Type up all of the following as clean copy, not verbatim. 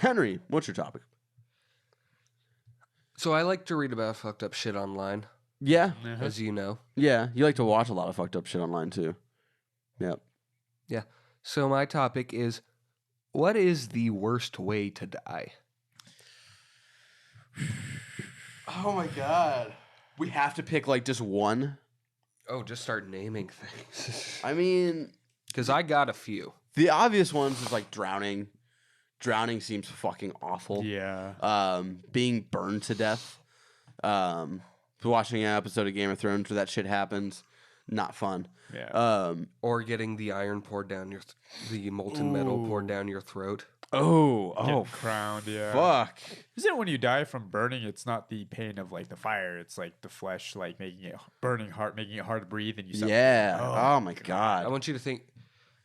Henry, what's your topic? So I like to read about fucked up shit online, Yeah. as you know. Yeah. You like to watch a lot of fucked up shit online too. Yep. Yeah. So my topic is, what is the worst way to die? Oh my god. We have to pick like just one. Oh, just start naming things. I mean, Because I got a few. the obvious ones is like drowning. Drowning seems fucking awful. Yeah. Being burned to death. Watching an episode of Game of Thrones where that shit happens, not fun. Yeah. Or getting the iron poured down your, the molten metal poured down your throat. Getting crowned, yeah. Fuck. Isn't it when you die from burning, it's not the pain of like the fire, it's like the flesh like making it burning hard, making it hard to breathe, and you suffocate. Yeah. Oh, Oh my god. I want you to think.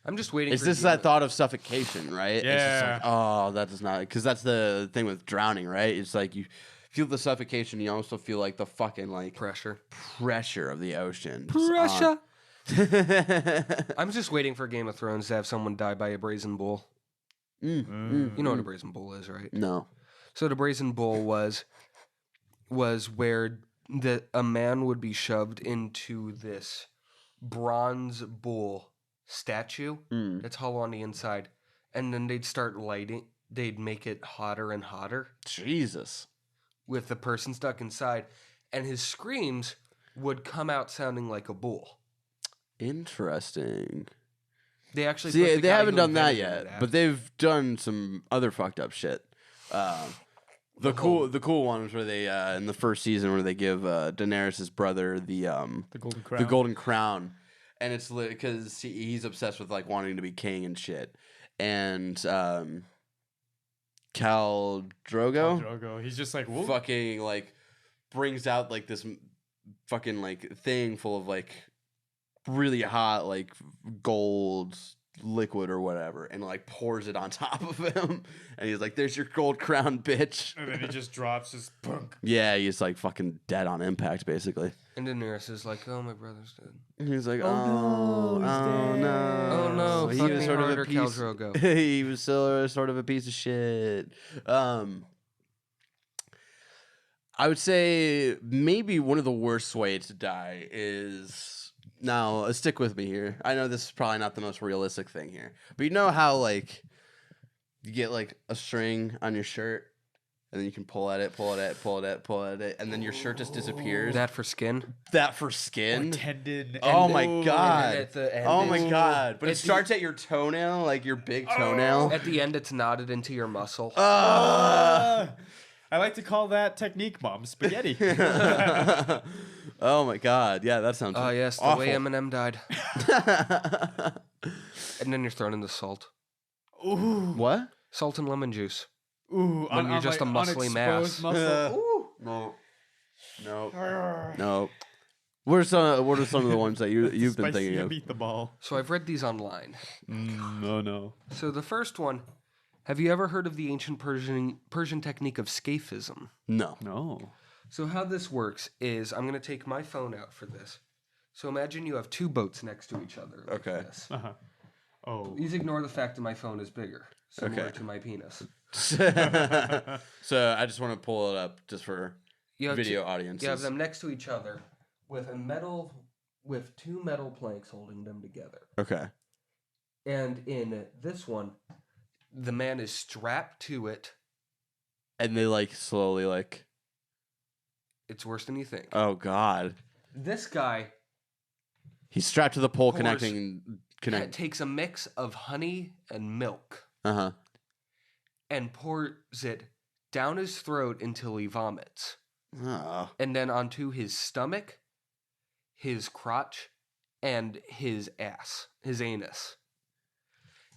I'm just waiting. It's for just you that to- thought of suffocation, right? It's just Yeah. like, oh, that does not, because that's the thing with drowning, right? It's like you feel the suffocation, you also feel like the fucking like pressure. pressure of the ocean. Pressure. Just I'm just waiting for Game of Thrones to have someone die by a brazen bull. You know what a brazen bull is, right? No. So the brazen bull was where a man would be shoved into this bronze bull statue that's hollow on the inside, and then they'd start lighting. They'd make it hotter and hotter Jesus. with the person stuck inside, and his screams would come out sounding like a bull. Interesting. They actually See, put the they guy haven't who done that invented yet, it but they've done some other fucked up shit. The cool one was where they in the first season where they give Daenerys' brother the golden crown. the golden crown, and it's because he's obsessed with like wanting to be king and shit, and Khal Drogo Drogo. He's just like, whoa. fucking like brings out like this fucking like thing full of like really hot like gold liquid or whatever, and like pours it on top of him, and he's like, "There's your gold crown, bitch." And then he just drops his punk. Yeah, he's like fucking dead on impact, basically. And Daenerys is like, "Oh, my brother's dead." And he's like, Oh, "Oh, no, he's oh dead. no, Oh, no, he fuck was me sort of a harder, Khal piece. Drogo." He was still sort of a piece of shit." I would say maybe one of the worst ways to die is. Now, stick with me here. I know this is probably not the most realistic thing here, but you know how like you get like a string on your shirt, and then you can pull at it, and then your shirt just disappears. That for skin. That for skin. Tendon. Oh my And god. then at the end, Oh my it's- god. But it at the- starts at your toenail, like your big toenail. At the end, it's knotted into your muscle. I like to call that technique, Mom. Spaghetti. Oh my god. Yeah, that sounds Oh yes, the awful. way Eminem died. And then you're thrown into salt. Ooh. What? Salt and lemon juice. Ooh. When you're just a muscly mass. Muscle. Ooh. No. No. What are some of the ones that you've been thinking of? Beat the ball. So I've read these online. Oh no. So the first one, have you ever heard of the ancient Persian technique of scaphism? No. No. So how this works is, I'm going to take my phone out for this. So imagine you have two boats next to each other. Like Okay. This. Uh-huh. Oh. Please ignore the fact that my phone is bigger, similar Okay. to my penis. So I just want to pull it up just for You have video audiences. You have them next to each other with two metal planks holding them together. Okay. And in this one, the man is strapped to it. And they like slowly like. It's worse than you think. Oh god. This guy He's strapped to the pole, Pours- connect. takes a mix of honey and milk Uh-huh. and pours it down his throat until he vomits. Oh. And then onto his stomach, his crotch, and his ass, his anus.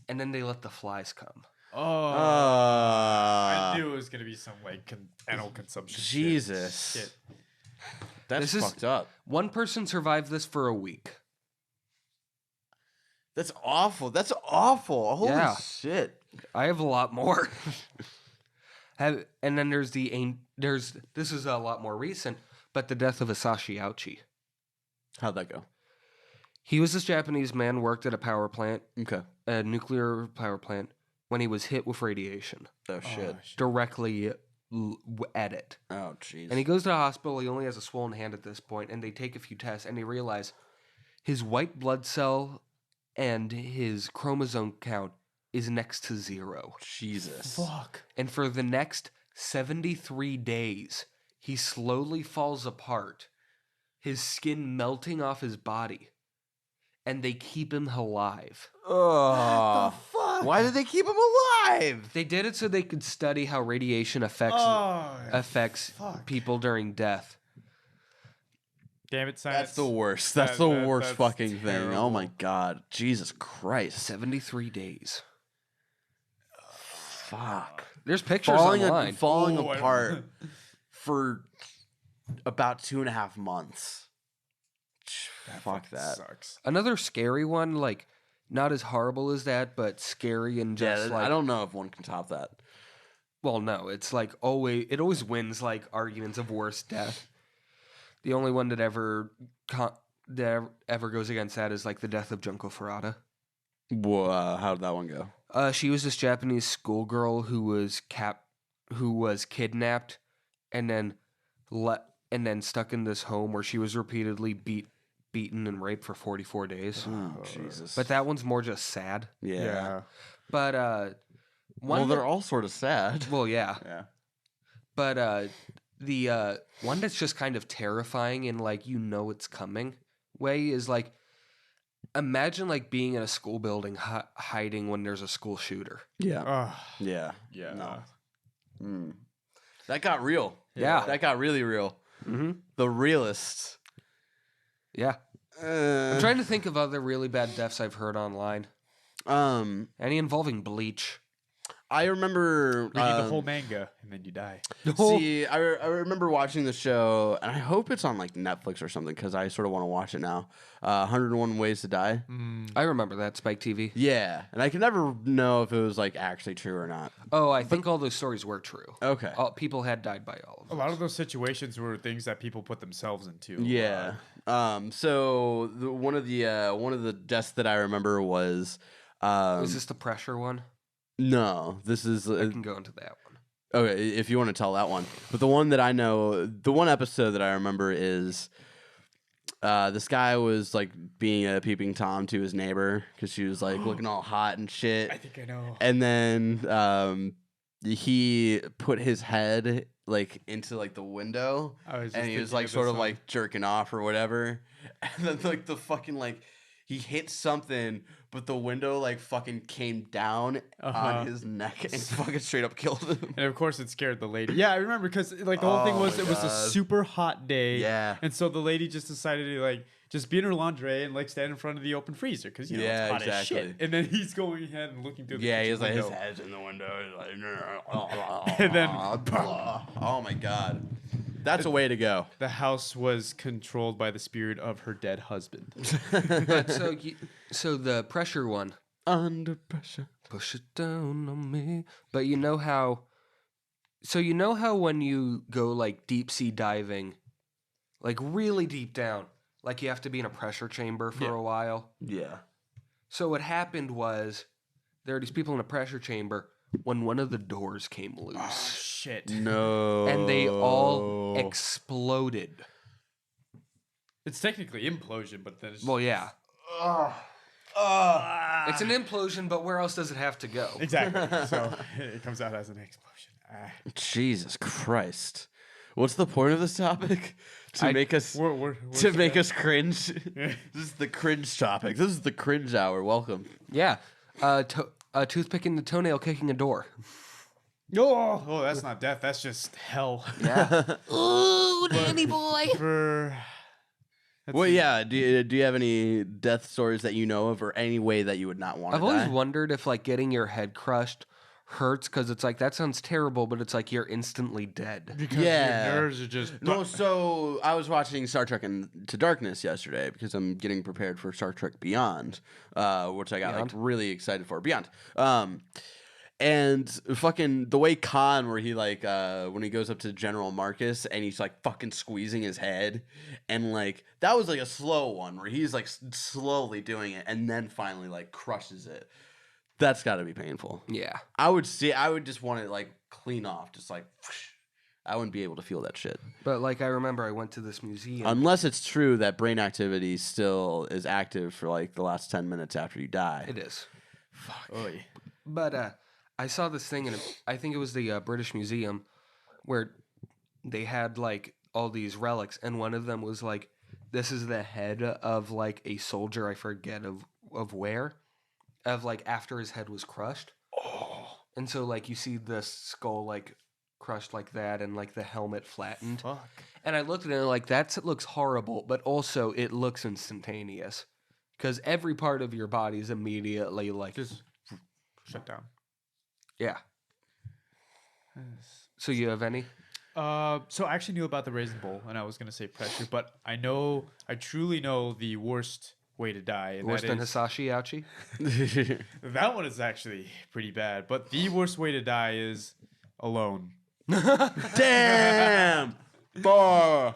And then they let the flies come. Oh. I knew it was gonna be some like anal consumption. Jesus. Shit. That's This is- fucked up. One person survived this for a week. That's awful. That's awful. Holy Yeah. shit. I have a lot more. And then there's this is a lot more recent, but the death of Isashi Aochi. How'd that go? He was this Japanese man, worked at a power plant, Okay. a nuclear power plant, when he was hit with radiation Oh shit. directly at it. Oh jeez. And he goes to the hospital. He only has a swollen hand at this point, and they take a few tests, and they realize his white blood cell and his chromosome count is next to 0. Jesus. Fuck. And for the next 73 days, he slowly falls apart, his skin melting off his body, and they keep him alive. Oh. Fuck. Why did they keep him alive? They did it so they could study how radiation affects fuck. people during death. Damn it, science. That's the worst. That's the worst that's fucking thing. Oh my terrible. god. Jesus Christ. 73 days. Fuck. There's pictures online. Falling Oh, I- apart for about 2.5 months. Fuck that. Sucks. Another scary one, like not as horrible as that, but scary and just Yeah, like I don't know if one can top that. well, no, it's like always wins like arguments of worst death. The only one that ever goes against that is like the death of Junko Furuta. Whoa, how did that one go? She was this Japanese schoolgirl who was kidnapped and then stuck in this home where she was repeatedly beaten and raped for 44 days. Oh, Jesus. But that one's more just sad. yeah. But Well, they're all sort of sad. well, yeah. Yeah. But the one that's just kind of terrifying and like it's coming way is like imagine like being in a school building hiding when there's a school shooter. Yeah. Oh, Yeah. yeah. No. Mm. That got real. Yeah. That got really real. Mm-hmm. The realist. Yeah. I'm trying to think of other really bad deaths I've heard online. Any involving bleach. I remember Read the whole manga and then you die. See, I remember watching the show, and I hope it's on like Netflix or something because I sort of want to watch it now. 101 Ways to Die. I remember that, Spike TV. Yeah, and I can never know if it was like actually true or not. Oh, I think all those stories were true. Okay. People had died by all of A them. lot of those situations were things that people put themselves into. Yeah. So one of the deaths that I remember was. Is this the pressure one? No, this is. I can go into that one. Okay, if you want to tell that one. But the one that I know, the one episode that I remember is this guy was like being a peeping Tom to his neighbor because she was like looking all hot and shit. I think I know. And then he put his head like into like the window and he was like sort of like jerking off or whatever. And then like the fucking like he hit something, but the window like fucking came down on his neck and fucking straight up killed him. And of course, it scared the lady. Yeah, I remember because like the whole thing was it was a super hot day. Yeah. And so the lady just decided to like just be in her lingerie and like stand in front of the open freezer because you know it's hot as shit. And then he's going ahead and looking through the kitchen he's like window. his head's in the window, like, And then oh my god, that's a way to go. the house was controlled by the spirit of her dead husband. But so the pressure one. Under pressure. Push it down on me. But you know how when you go like deep sea diving, like really deep down, like you have to be in a pressure chamber for a while. Yeah. So what happened was there are these people in a pressure chamber when one of the doors came loose. Shit. No. And they all exploded. It's technically implosion, but then it's Well, yeah. It's an implosion, but where else does it have to go? exactly. So it comes out as an explosion. Jesus Christ. What's the point of this topic? To make us make us cringe. This is the cringe topic. This is the cringe hour. Welcome. Yeah. A toothpick in the toenail kicking a door. Oh, that's not death. That's just hell. Yeah. Ooh, Danny boy. Well, yeah. Do you have any death stories that you know of, or any way that you would not want to I've always wondered if like getting your head crushed hurts because it's like that sounds terrible, but it's like you're instantly dead. Because Yeah. your nerves are just No, so I was watching Star Trek Into Darkness yesterday because I'm getting prepared for Star Trek Beyond, which I got like really excited for. Beyond. And fucking the way Khan, where he like when he goes up to General Marcus and he's like fucking squeezing his head, and like that was like a slow one where he's like slowly doing it and then finally like crushes it. That's got to be painful. Yeah. I would just want it like clean off, just like whoosh. I wouldn't be able to feel that shit. But like I remember I went to this museum. Unless it's true that brain activity still is active for like the last 10 minutes after you die. It is. Fuck. Oy. But I saw this thing I think it was the British Museum where they had like all these relics, and one of them was like, this is the head of like a soldier, I forget of where, of like after his head was crushed. Oh. And so like you see the skull like crushed like that and like the helmet flattened. Fuck. And I looked at it and like that looks horrible, but also it looks instantaneous. Because every part of your body is immediately like Just shut down. yeah. So you have any? So I actually knew about the Raisin Bowl, and I was gonna say pressure, but I truly know the worst way to die. And Worse that than is- Hisashi Ouchie? That one is actually pretty bad, but the worst way to die is alone. Damn! Bar.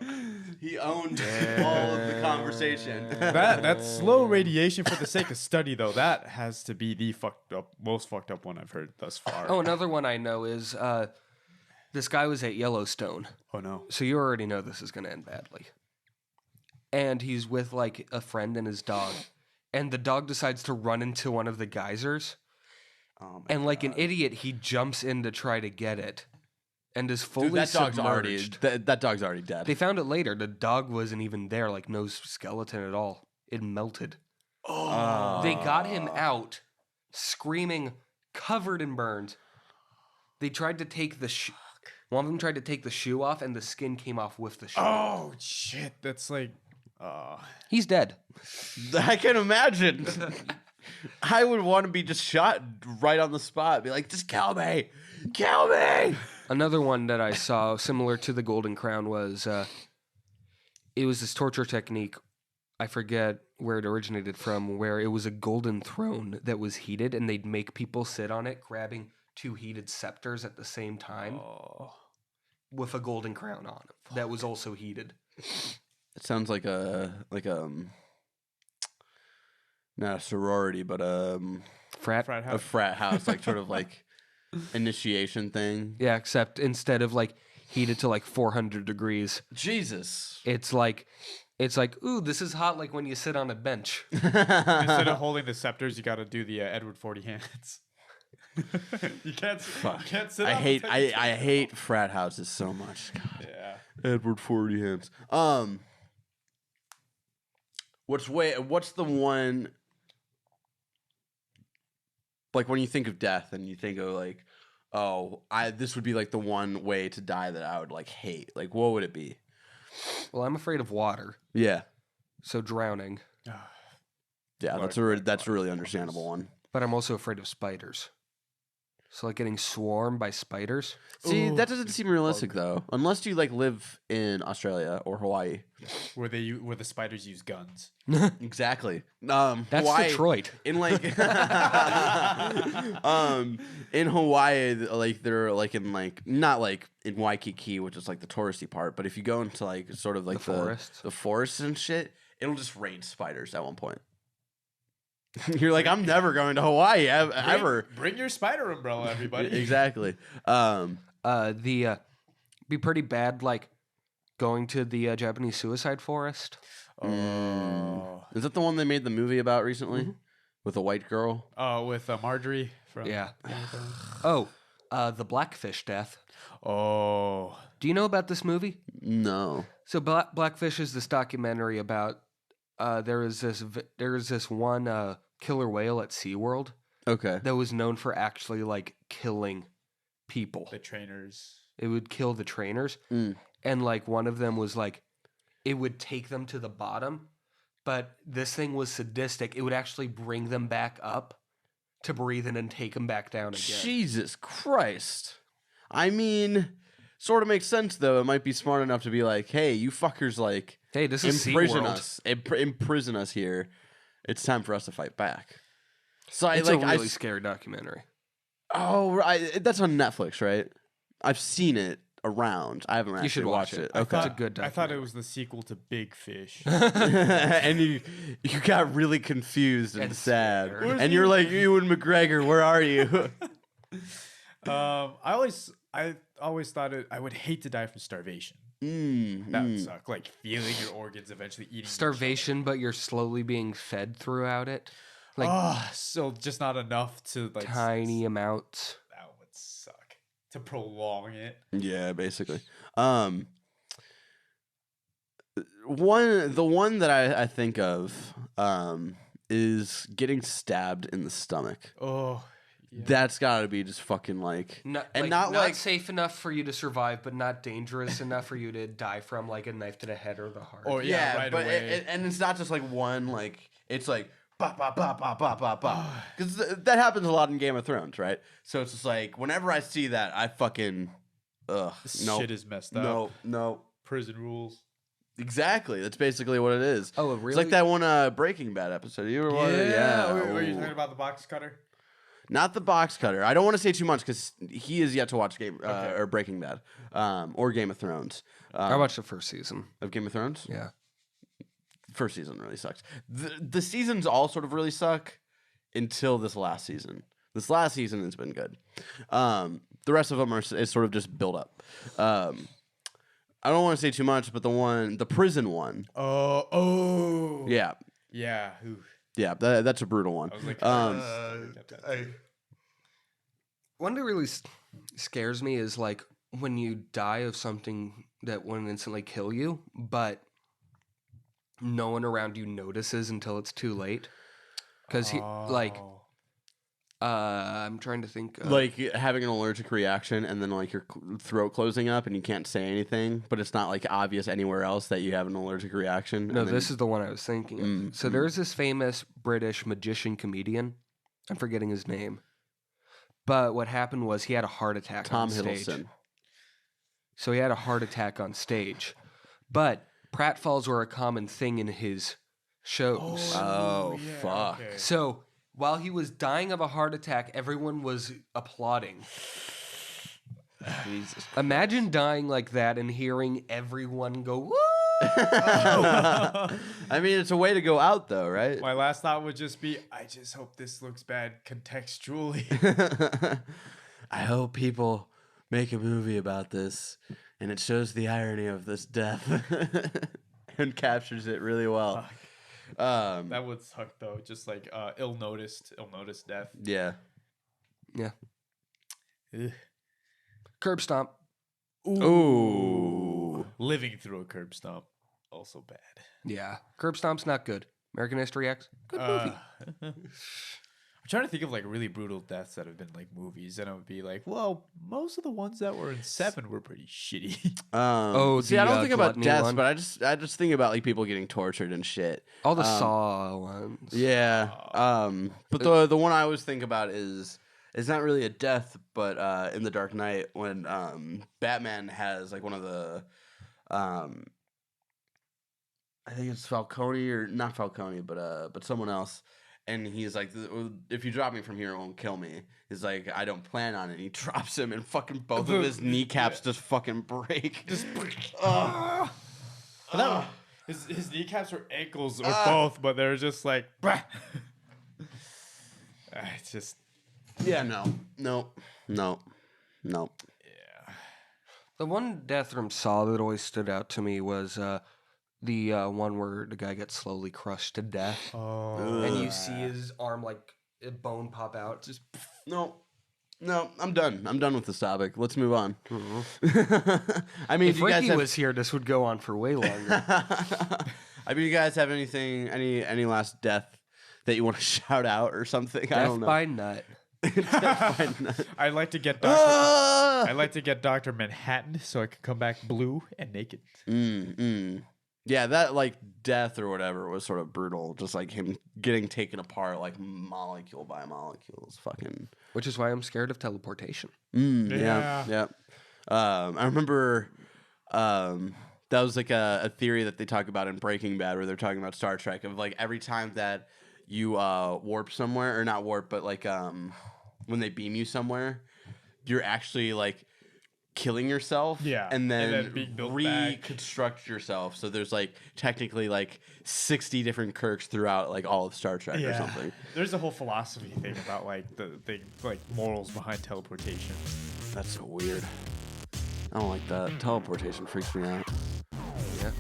He owned all of the conversation. That's slow radiation for the sake of study, though. That has to be the most fucked up one I've heard thus far. Oh, another one I know is this guy was at Yellowstone. Oh no. So you already know this is going to end badly. And he's with like a friend and his dog. And the dog decides to run into one of the geysers. Oh my And like an God. idiot, he jumps in to try to get it. And is fully Dude, that dog's already submerged. that dog's already dead. They found it later. The dog wasn't even there, like no skeleton at all. It melted. Oh. They got him out, screaming, covered in burns. They tried to take the one of them tried to take the shoe off, and the skin came off with the shoe. Oh shit. That's like. He's dead. I can imagine. I would want to be just shot right on the spot. Be like, just kill me. Kill me. Another one that I saw similar to the Golden Crown was it was this torture technique. I forget where it originated from, where it was a golden throne that was heated, and they'd make people sit on it, grabbing two heated scepters at the same time with a golden crown on it that was also heated. It sounds like not a sorority, but Frat? Frat a house. frat house, like sort of like initiation thing. Yeah, except instead of like heated to like 400 degrees, Jesus. it's like, ooh, this is hot like when you sit on a bench. Instead of holding the scepters, you got to do the Edward 40 hands. You can't. Fuck. You can't sit. I on hate the I hate frat houses so much. God. Yeah. Edward 40 hands. What's the one, like when you think of death and you think of like, oh, this would be like the one way to die that I would like hate. Like what would it be? Well, I'm afraid of water, Yeah. so drowning. Yeah, that's a really understandable one. But I'm also afraid of spiders. So like getting swarmed by spiders. See, Ooh, that doesn't seem realistic though. Unless you like live in Australia or Hawaii. Where the spiders use guns. Exactly. That's Hawaii, Detroit. In like in Hawaii, like they're like in like not like in Waikiki, which is like the touristy part, but if you go into like sort of like The forests and shit, it'll just rain spiders at one point. You're like, I'm never going to Hawaii ever. Bring your spider umbrella, everybody. Exactly. Be pretty bad like going to the Japanese suicide forest. Oh. Is that the one they made the movie about recently with a white girl? Oh, with Marjorie from. Yeah. Oh, the Blackfish death. Oh. Do you know about this movie? No. So Blackfish is this documentary about there is this one killer whale at SeaWorld Okay. that was known for actually like killing people. The trainers. It would kill the trainers. Mm. And like one of them was like, it would take them to the bottom, but this thing was sadistic. It would actually bring them back up to breathe and then take them back down again. Jesus Christ. I mean, sort of makes sense though. It might be smart enough to be like, hey, you fuckers, like, Hey, this is imprison SeaWorld. us. Imprison us here. It's time for us to fight back. So It's I a like really scary documentary. that's on Netflix, right? I've seen it. around. I haven't actually should watch watched it. it. Okay. It's a good I thought it documentary. was the sequel to Big Fish. And you got really confused and And sad. scared. And you're like, Ewan McGregor, where are you? I always thought I would hate to die from starvation. That would suck. Like feeling your organs eventually eating each other. Starvation, but you're slowly being fed throughout it. Like So just not enough to like tiny amounts. That would suck to prolong it. Yeah, basically. The one that I think of is getting stabbed in the stomach. Oh, yeah. That's got to be just fucking like, Not safe enough for you to survive, but not dangerous enough for you to die from, like a knife to the head or the heart. Or yeah, right but away. and it's not just like one, like it's like bop bop bop bop bop bop bop, because that happens a lot in Game of Thrones, right? So it's just like whenever I see that, I fucking This no, shit is messed up. no. Prison rules. Exactly. That's basically what it is. Oh, really? It's like that one Breaking Bad episode. You ever watch it? Yeah. Were you Ooh. talking about the box cutter? Not the box cutter. I don't want to say too much because he is yet to watch or Breaking Bad, or Game of Thrones. I watched the first season. Of Game of Thrones. Yeah. First season really sucks. The seasons all sort of really suck until this last season. This last season has been good. The rest of them is sort of just build up. I don't want to say too much, but the prison one. Oh. Yeah. Yeah. Ooh. Yeah, that's a brutal one. I was like, One that really scares me is like when you die of something that wouldn't instantly kill you, but no one around you notices until it's too late. Because I'm trying to think. Like having an allergic reaction and then like your throat closing up and you can't say anything, but it's not like obvious anywhere else that you have an allergic reaction. No, this is the one I was thinking of. So there's this famous British magician comedian. I'm forgetting his name. But what happened was he had a heart attack Tom on stage. Hiddleston. So he had a heart attack on stage. But pratfalls were a common thing in his shows. Oh, fuck. okay. So while he was dying of a heart attack, everyone was applauding. Jesus. Imagine dying like that and hearing everyone go, woo! I mean, it's a way to go out though, right? My last thought would just be, I just hope this looks bad contextually. I hope people make a movie about this and it shows the irony of this death and captures it really well. That would suck though. Just like ill-noticed death. Yeah. Yeah. Ugh. Curb stomp. Ooh. Living through a curb stomp, also bad. Yeah. Curb stomp's not good. American History X. Good movie. I'm trying to think of like really brutal deaths that have been like movies, and I would be like, well, most of the ones that were in Seven were pretty shitty. See, I don't think about gluttony deaths, one. but I just think about like people getting tortured and shit. All the Saw ones. Yeah. But the one I always think about is it's not really a death, but in The Dark Knight when Batman has like one of the I think it's Falcone or not Falcone, but someone else. And he's like, if you drop me from here, it won't kill me. He's like, I don't plan on it. And he drops him, and fucking both of his kneecaps just fucking break. Just his kneecaps or ankles or both, but they're just like, it's just Yeah, no. yeah. The one death from Saw that always stood out to me was the one where the guy gets slowly crushed to death. Oh, And you see his arm, like, a bone pop out. Just No, I'm done. I'm done with this topic. Let's move on. I mean, if do you guys Ricky have, was here, this would go on for way longer. I mean, you guys have any last death that you want to shout out or something? I Death don't know. by nut. Death by nut. I'd like to get Dr. Ah! I'd like to get Dr. Manhattan so I could come back blue and naked. Yeah, that like death or whatever was sort of brutal. Just like him getting taken apart like molecule by molecule. It's fucking. Which is why I'm scared of teleportation. Yeah. I remember that was like a theory that they talk about in Breaking Bad where they're talking about Star Trek of like every time that you warp somewhere or not warp but like when they beam you somewhere, you're actually like killing yourself, Yeah, and and then, then being built back. reconstruct yourself. So there's like technically like 60 different Kirks throughout like all of Star Trek or something. There's a whole philosophy thing about like the thing, like morals behind teleportation. That's so weird. I don't like that. Teleportation freaks me out. Yeah.